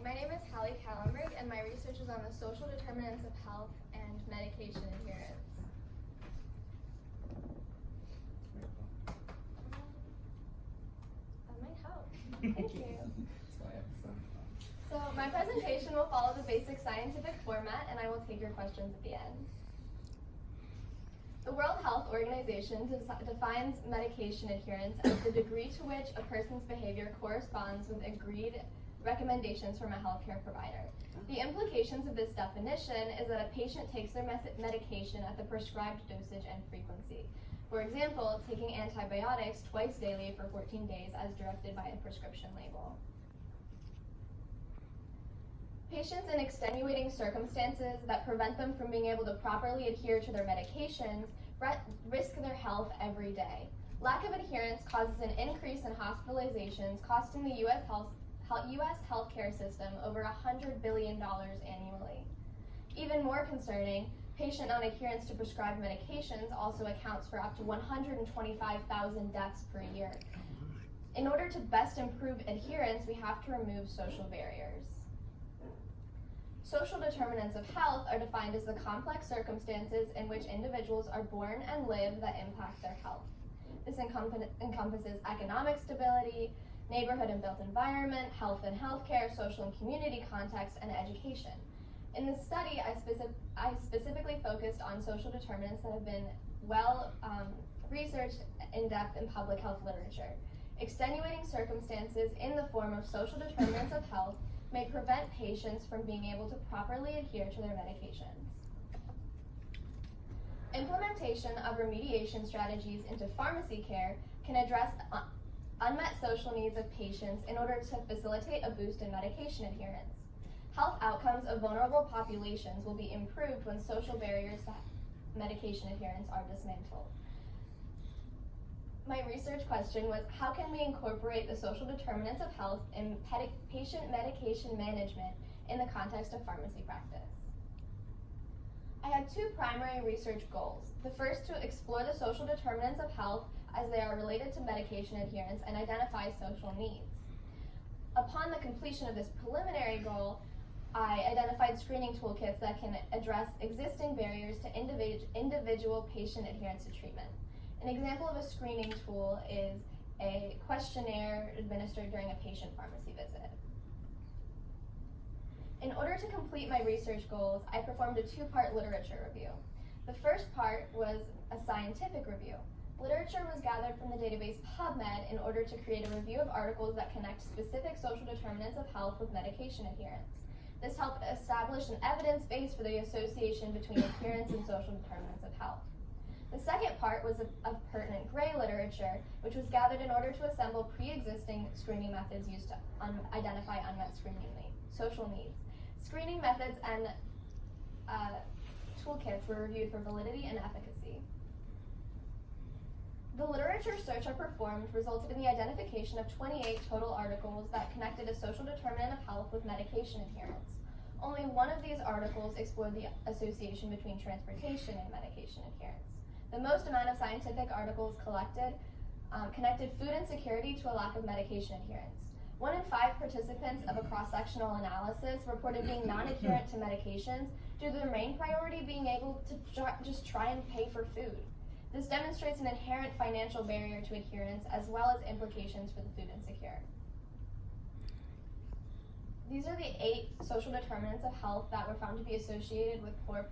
My name is Meigs-Kahlenberg, and my research is on the social determinants of health and medication adherence. That might help. Thank you. So my presentation will follow the basic scientific format, and I will take your questions at the end. The World Health Organization defines medication adherence as the degree to which a person's behavior corresponds with agreed recommendations from a healthcare provider. The implications of this definition is that a patient takes their medication at the prescribed dosage and frequency. For example, taking antibiotics twice daily for 14 days as directed by a prescription label. Patients in extenuating circumstances that prevent them from being able to properly adhere to their medications risk their health every day. Lack of adherence causes an increase in hospitalizations, costing the U.S. healthcare system over $100 billion annually. Even more concerning, patient non-adherence to prescribed medications also accounts for up to 125,000 deaths per year. In order to best improve adherence, we have to remove social barriers. Social determinants of health are defined as the complex circumstances in which individuals are born and live that impact their health. This encompasses economic stability, neighborhood and built environment, health and healthcare, social and community context, and education. In this study, I specifically focused on social determinants that have been well researched in depth in public health literature. Extenuating circumstances in the form of social determinants of health may prevent patients from being able to properly adhere to their medications. Implementation of remediation strategies into pharmacy care can address unmet social needs of patients in order to facilitate a boost in medication adherence. Health outcomes of vulnerable populations will be improved when social barriers to medication adherence are dismantled. My research question was, how can we incorporate the social determinants of health in patient medication management in the context of pharmacy practice? I had two primary research goals. The first, to explore the social determinants of health as they are related to medication adherence and identify social needs. Upon the completion of this preliminary goal, I identified screening toolkits that can address existing barriers to individual patient adherence to treatment. An example of a screening tool is a questionnaire administered during a patient pharmacy visit. In order to complete my research goals, I performed a two-part literature review. The first part was a scientific review. Literature was gathered from the database PubMed in order to create a review of articles that connect specific social determinants of health with medication adherence. This helped establish an evidence base for the association between adherence and social determinants of health. The second part was of pertinent gray literature, which was gathered in order to assemble pre-existing screening methods used to identify unmet social needs. Screening methods and toolkits were reviewed for validity and efficacy. The literature search I performed resulted in the identification of 28 total articles that connected a social determinant of health with medication adherence. Only one of these articles explored the association between transportation and medication adherence. The most amount of scientific articles collected connected food insecurity to a lack of medication adherence. 1 in 5 participants of a cross-sectional analysis reported being non-adherent to medications due to their main priority being able to just try and pay for food. This demonstrates an inherent financial barrier to adherence as well as implications for the food insecure. These are the 8 social determinants of health that were found to be associated with poor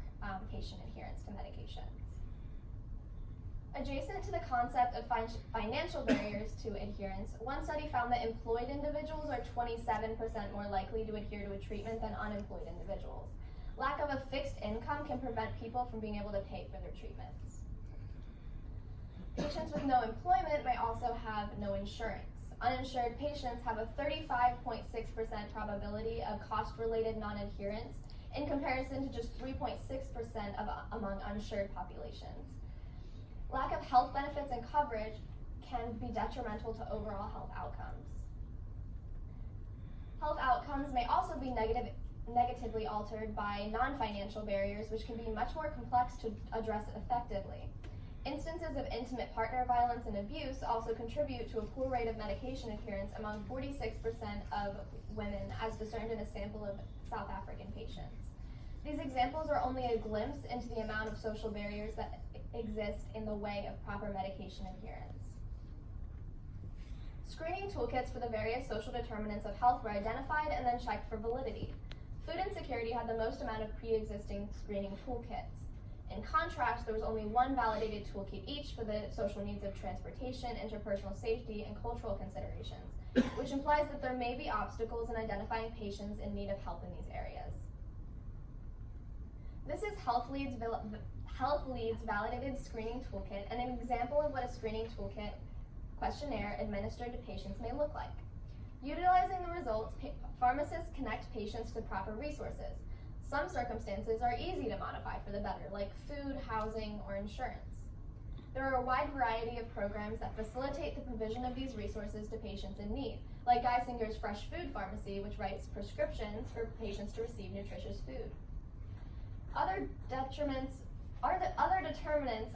patient adherence to medications. Adjacent to the concept of financial barriers to adherence, one study found that employed individuals are 27% more likely to adhere to a treatment than unemployed individuals. Lack of a fixed income can prevent people from being able to pay for their treatments. Patients with no employment may also have no insurance. Uninsured patients have a 35.6% probability of cost-related non-adherence in comparison to just 3.6% among uninsured populations. Lack of health benefits and coverage can be detrimental to overall health outcomes. Health outcomes may also be negatively altered by non-financial barriers, which can be much more complex to address effectively. Instances of intimate partner violence and abuse also contribute to a poor rate of medication adherence among 46% of women, as discerned in a sample of South African patients. These examples are only a glimpse into the amount of social barriers that exist in the way of proper medication adherence. Screening toolkits for the various social determinants of health were identified and then checked for validity. Food insecurity had the most amount of pre-existing screening toolkits. In contrast, there was only one validated toolkit each for the social needs of transportation, interpersonal safety, and cultural considerations, which implies that there may be obstacles in identifying patients in need of help in these areas. This is Health Lead's validated screening toolkit and an example of what a screening toolkit questionnaire administered to patients may look like. Utilizing the results, pharmacists connect patients to proper resources. Some circumstances are easy to modify for the better, like food, housing, or insurance. There are a wide variety of programs that facilitate the provision of these resources to patients in need, like Geisinger's Fresh Food Pharmacy, which writes prescriptions for patients to receive nutritious food. Other determinants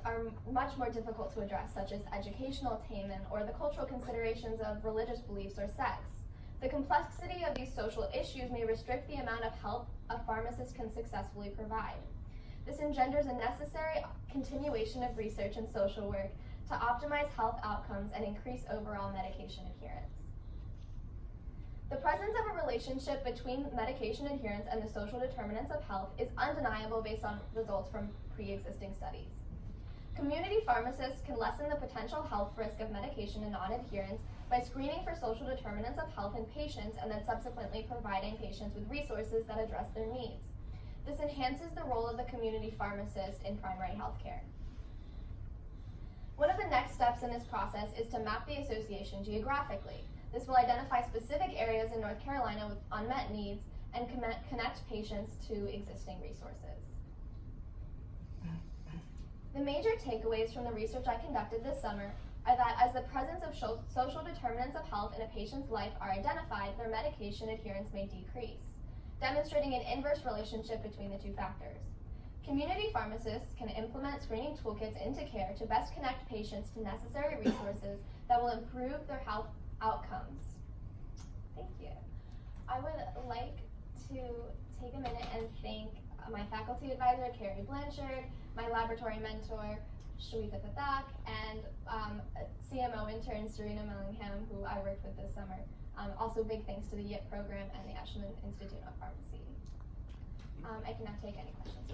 are much more difficult to address, such as educational attainment or the cultural considerations of religious beliefs or sex. The complexity of these social issues may restrict the amount of help a pharmacist can successfully provide. This engenders a necessary continuation of research and social work to optimize health outcomes and increase overall medication adherence. The presence of a relationship between medication adherence and the social determinants of health is undeniable based on results from pre-existing studies. Community pharmacists can lessen the potential health risk of medication and non-adherence by screening for social determinants of health in patients and then subsequently providing patients with resources that address their needs. This enhances the role of the community pharmacist in primary health care. One of the next steps in this process is to map the association geographically. This will identify specific areas in North Carolina with unmet needs and connect patients to existing resources. The major takeaways from the research I conducted this summer are that as the presence of social determinants of health in a patient's life are identified, their medication adherence may decrease, demonstrating an inverse relationship between the two factors. Community pharmacists can implement screening toolkits into care to best connect patients to necessary resources that will improve their health outcomes. Thank you. I would like to take a minute and thank my faculty advisor, Carrie Blanchard, my laboratory mentor, Shweta Pathak, and CMO intern, Serena Mellingham, who I worked with this summer. Also big thanks to the YIP program and the Ashland Institute of Pharmacy. I can now take any questions.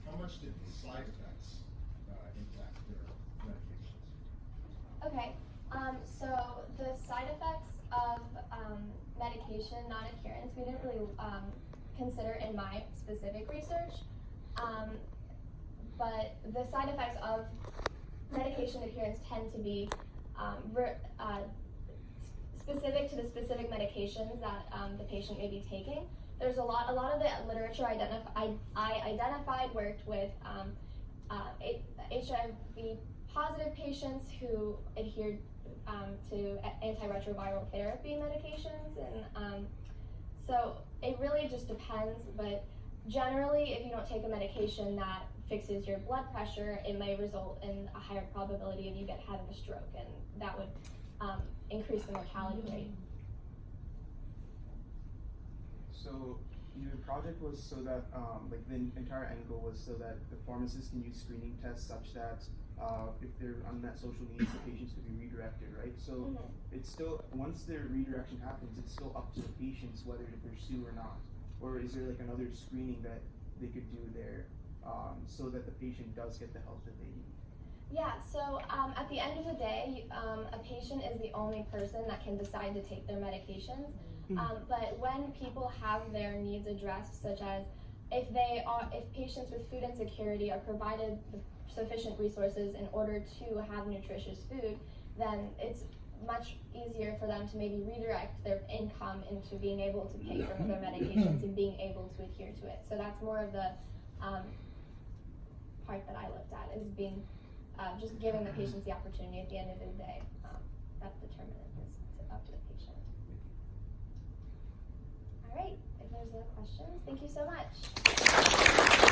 How much did the side effects impact their medications? Okay, so the side effects of medication non-adherence, we didn't really consider in my specific research, but the side effects of medication adherence tend to be specific to the specific medications that the patient may be taking. There's a lot of the literature I identified worked with HIV positive patients who adhered to antiretroviral therapy medications, and so it really just depends, but generally if you don't take a medication that fixes your blood pressure, it may result in a higher probability of you having a stroke, and that would increase the mortality rate. So your project was so that, like the entire end goal was so that the pharmacist can use screening tests such that if there are unmet social needs, the patients could be redirected, right? So it's still, once their redirection happens, it's still up to the patients whether to pursue or not. Or is there like another screening that they could do there so that the patient does get the help that they need? Yeah, so at the end of the day, a patient is the only person that can decide to take their medications. But when people have their needs addressed, such as if patients with food insecurity are provided the sufficient resources in order to have nutritious food, then it's much easier for them to maybe redirect their income into being able to pay for their medications and being able to adhere to it. So that's more of the part that I looked at, is being just giving the patients the opportunity at the end of the day. That determinant is up to the patient. All right, if there's no questions, thank you so much.